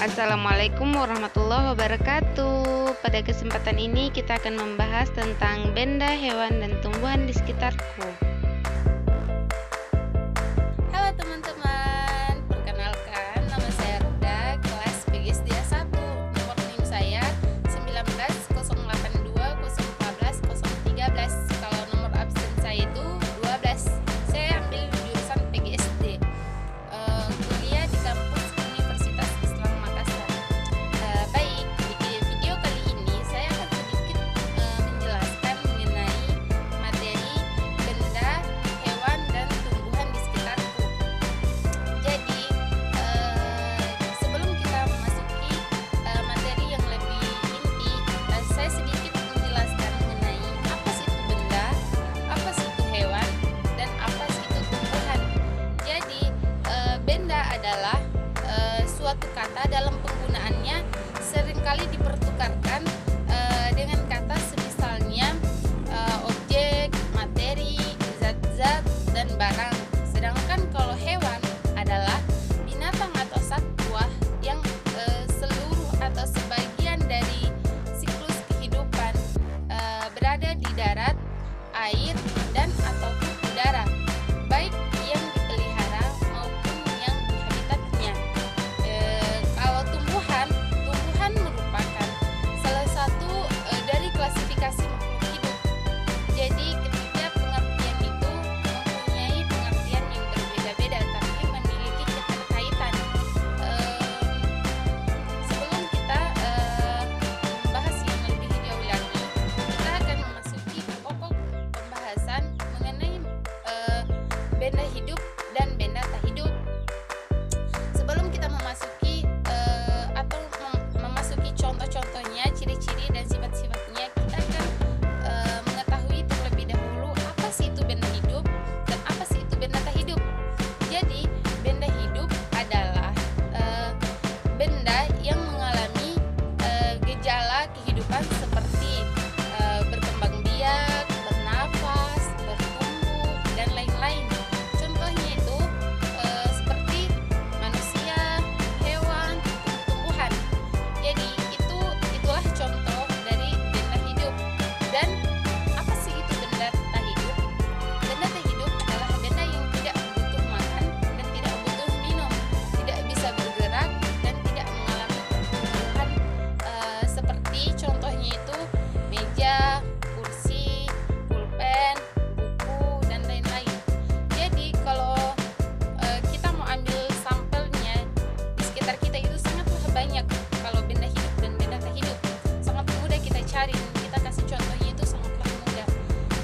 Assalamualaikum warahmatullahi wabarakatuh. Pada kesempatan ini kita akan membahas tentang benda, hewan, dan tumbuhan di sekitarku. Halo teman-teman, perkenalkan nama saya Ruda, kelas PGSD A1. Nomor NIM saya 190820140313. Kalau nomor absen saya itu 12. Saya ambil jurusan PGSD. Kuliah di kampus Universitas Islam Makassar. Baik, di video kali ini saya akan sedikit menjelaskan mengenai materi benda, hewan, dan tumbuhan di sekitarku. Jadi, sebelum kita memasuki materi yang lebih inti, saya sedikit menjelaskan mengenai apa sih itu benda, apa sih itu hewan, dan apa sih itu tumbuhan. Jadi, benda adalah suatu kata dalam penggunaannya seringkali dipertukarkan dengan kata semisalnya objek, materi, zat-zat, dan barang. Sedangkan kalau hewan adalah binatang atau satwa yang seluruh atau sebagian dari siklus kehidupan berada di darat, air, dan ataupun udara, baik yang dipelihara maupun yang di habitatnya. Kalau tumbuhan merupakan salah satu dari klasifikasi makhluk hidup. Jadi ketiga pengertian itu mempunyai pengertian yang berbeda-beda tapi memiliki keterkaitan. Sebelum kita membahas yang lebih jauh lagi, kita akan memasuki pokok pembahasan mengenai benda hidup dan benda tak hidup. Sebelum kita memasuki atau memasuki contoh-contohnya, ciri-ciri dan sifat-sifatnya, kita akan mengetahui terlebih dahulu apa sih itu benda hidup dan apa sih itu benda tak hidup. Jadi, benda hidup adalah benda yang mengalami gejala kehidupan seperti berkembang biak, bernafas, bertumbuh, dan lain-lain. Contohnya itu seperti manusia, hewan, tumbuhan. Jadi itulah contoh dari benda hidup. Dan apa sih itu benda tak hidup? Benda tak hidup adalah benda yang tidak butuh makan dan tidak butuh minum, tidak bisa bergerak dan tidak mengalami pertumbuhan seperti contohnya itu meja, kursi, pulpen, buku, dan lain-lain. Jadi kalau kita mau ambil sampelnya di sekitar kita itu sangatlah banyak. Kalau benda hidup dan benda tak hidup sangat mudah kita cari. Kita kasih contohnya itu sangatlah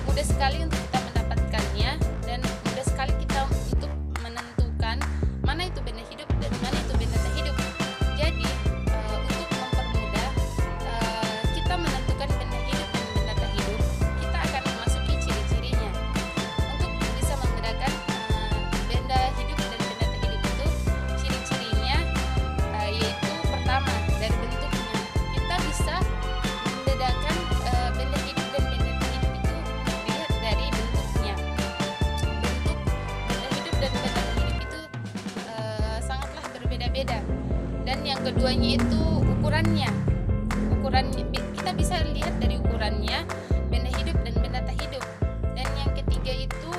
mudah sekali untuk kita mendapatkannya, dan mudah sekali kita untuk menentukan mana itu benda hidup dan mana itu benda tak hidup. Jadi untuk mempermudah kita menentukan benda hidup dan benda tak hidup, kita akan memasuki ciri-cirinya. Untuk bisa membedakan benda hidup dan benda tak hidup itu, ciri-cirinya yaitu pertama dari bentuknya. Kita bisa membedakan benda hidup dan benda tak hidup itu dilihat dari bentuknya. Bentuk benda hidup dan benda tak hidup itu sangatlah berbeda-beda. Dan yang keduanya itu ukurannya. Kita bisa lihat dari ukurannya benda hidup dan benda tak hidup. Dan yang ketiga itu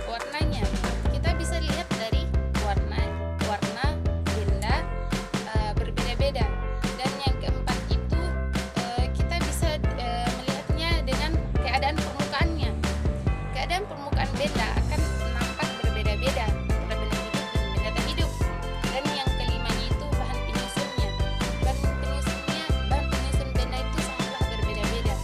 warnanya. Kita bisa lihat dari warna benda berbeda-beda. Dan yang keempat itu kita bisa melihatnya dengan keadaan permukaannya. Keadaan permukaan benda akan nampak berbeda-beda antara benda hidup dan benda tak hidup. Dan yang kelimanya itu bahan penyusunnya. Bahan penyusun benda itu sangatlah berbeda-beda.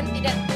dan tidak